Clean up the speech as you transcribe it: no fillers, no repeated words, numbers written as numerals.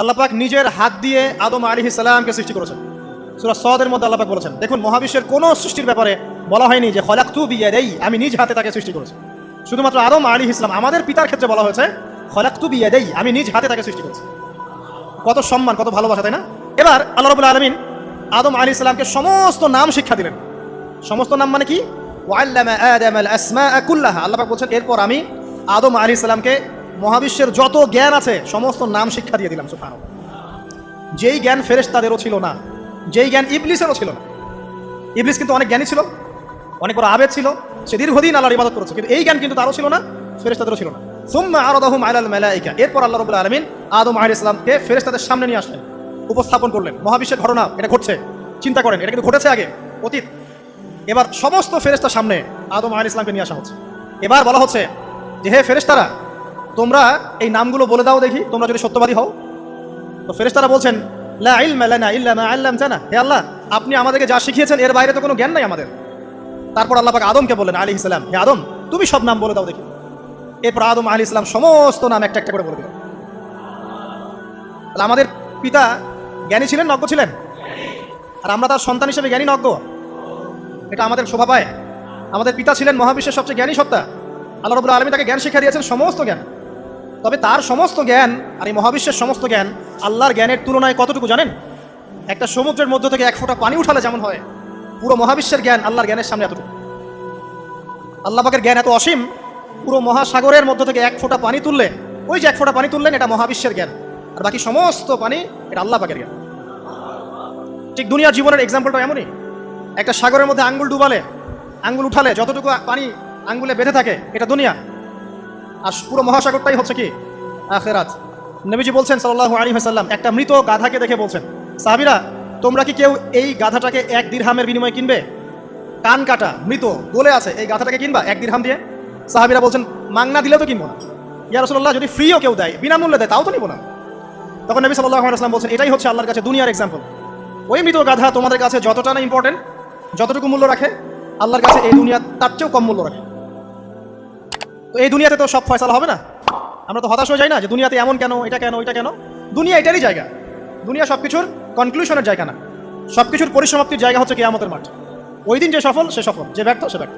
আল্লাহ পাক নিজের হাত দিয়ে আদম আলাইহিস সালামকে সৃষ্টি করেছেন। সূরা সদের মধ্যে আল্লাহ পাক বলেছেন, দেখুন মহাবিশ্বের কোনো সৃষ্টির ব্যাপারে বলা হয়নি যে খলাকতু বিয়াদাই, আমি নিজ হাতে তাকে সৃষ্টি করেছি। শুধুমাত্র আদম আলাইহিস সালাম, আমাদের পিতার ক্ষেত্রে বলা হয়েছে খলাকতু বিয়াদাই, আমি নিজ হাতে তাকে সৃষ্টি করেছি। কত সম্মান, কত ভালোবাসা, তাই না? এবার আল্লাহ রাব্বুল আলামিন আদম আলাইহিস সালামকে সমস্ত নাম শিক্ষা দিলেন। সমস্ত নাম মানে কি? ওয়াল্লামা আদামাল আসমাআ কুল্লাহা। আল্লাহ পাক বলছেন এরপর আমি আদম আলাইহিস সালামকে মহাবিশ্বের যত জ্ঞান আছে সমস্ত নাম শিক্ষা দিয়ে দিলাম। সুবহানাল্লাহ। যেই জ্ঞান ফেরেশতাদেরও ছিল না, যেই জ্ঞান ইবলিসেরও ছিল না। ইবলিস কিন্তু অনেক জ্ঞানী ছিল, অনেক বড় আবেদ ছিল, সে দীর্ঘদিন আল্লাহর ইবাদত করেছে, কিন্তু এই জ্ঞান কিন্তু তারও ছিল না, ফেরেশতাদেরও ছিল না। সুম্মা আরাদাহুম আলাল মালাইকা, এরপর আল্লাহ রাব্বুল আলামিন আদম আলাইহিস সালামকে ফেরেশতাদের সামনে নিয়ে আসলেন, উপস্থাপন করলেন মহাবিশ্বের ঘটনা, এটা ঘটছে, চিন্তা করেন, এটা কিন্তু ঘটেছে আগে, অতীত। এবার সমস্ত ফেরেশতার সামনে আদম আলাইহিস সালামকে নিয়ে আসা হচ্ছে। এবার বলা হচ্ছে যে হে ফেরেশতারা, তোমরা এই নামগুলো বলে দাও দেখি, তোমরা যদি সত্যবাদী হও। তো ফেরেশতারা বলছেন লা ইলমা লানা ইল্লা মা আল্লামতানা, হে আল্লাহ আপনি আমাদেরকে যা শিখিয়েছেন এর বাইরে তো কোনো জ্ঞান নাই আমাদের। তারপর আল্লাহ পাক আদমকে বললেন আলাইহিস সালাম, হে আদম তুমি সব নাম বলে দাও দেখি। এরপর আদম আলাইহিস সালাম সমস্ত নাম একটা একটা করে বলে দিলেন। আমাদের পিতা জ্ঞানী ছিলেন, নজ্ঞ ছিলেন, আর আমরা তার সন্তান হিসেবে জ্ঞানী নজ্ঞ, এটা আমাদের শোভা পায়। আমাদের পিতা ছিলেন মহাবিশ্বের সবচেয়ে জ্ঞানী সত্তা, আল্লাহ রাব্বুল আলামিন তাকে জ্ঞান শিক্ষা দিয়েছেন, সমস্ত জ্ঞান। তবে তার সমস্ত জ্ঞান আর এই মহাবিশ্বের সমস্ত জ্ঞান আল্লাহর জ্ঞানের তুলনায় কতটুকু জানেন? একটা সমুদ্রের মধ্য থেকে এক ফোঁটা পানি উঠালে যেমন হয়, পুরো মহাবিশ্বের জ্ঞান আল্লাহর জ্ঞানের সামনে এতটুকু। আল্লাহ পাকের জ্ঞান এত অসীম, পুরো মহাসাগরের মধ্য থেকে এক ফোঁটা পানি তুললে, ওই যে এক ফোঁটা পানি তুললেন, এটা মহাবিশ্বের জ্ঞান, আর বাকি সমস্ত পানি এটা আল্লাহ পাকের জ্ঞান। ঠিক দুনিয়ার জীবনের এক্সাম্পলটা এমনই। একটা সাগরের মধ্যে আঙ্গুল ডুবালে, আঙ্গুল উঠালে যতটুকু পানি আঙ্গুলে বেঁধে থাকে এটা দুনিয়া, আর পুরো মহাসাগরটাই হচ্ছে কি? আখিরাত। নবীজি বলছেন সাল্লাল্লাহু আলাইহি ওয়াসাল্লাম, একটা মৃত গাধাকে দেখে বলছেন, সাহাবীরা তোমরা কি কেউ এই গাধাটাকে 1 দিরহামের বিনিময়ে কিনবে? কান কাটা, মৃত, গলে আছে, এই গাধাটাকে কিনবা 1 দিরহাম দিয়ে? সাহাবীরা বলছেন মাংনা দিলেও তো কিনবো না। ইয়া রাসূলুল্লাহ, যদি ফ্রিও কেউ দেয়, বিনামূল্যে দেয়, তাও তো নিব না। তখন নবী সাল্লাল্লাহু আলাইহি ওয়াসাল্লাম বলছেন, এটাই হচ্ছে আল্লাহর কাছে দুনিয়ার এক্সাম্পল। ওই মৃত গাধা তোমাদের কাছে যতটা না ইম্পর্টেন্ট, যতটুকু মূল্য রাখে, আল্লাহর কাছে এই দুনিয়া তার চেয়েও কম মূল্য রাখে। তো এই দুনিয়াতে তো সব ফয়সালা হবে না। আমরা তো হতাশ হয়ে যাই না যে দুনিয়াতে এমন কেন, এটা কেন, ওইটা কেন। দুনিয়া এটারই জায়গা, দুনিয়া সবকিছুর কনক্লুশনের জায়গা না, সবকিছুর পরিসমাপ্তির জায়গা হচ্ছে কিয়ামতের মাঠ। ওই দিন যে সফল সে সফল, যে ব্যর্থ সে ব্যর্থ।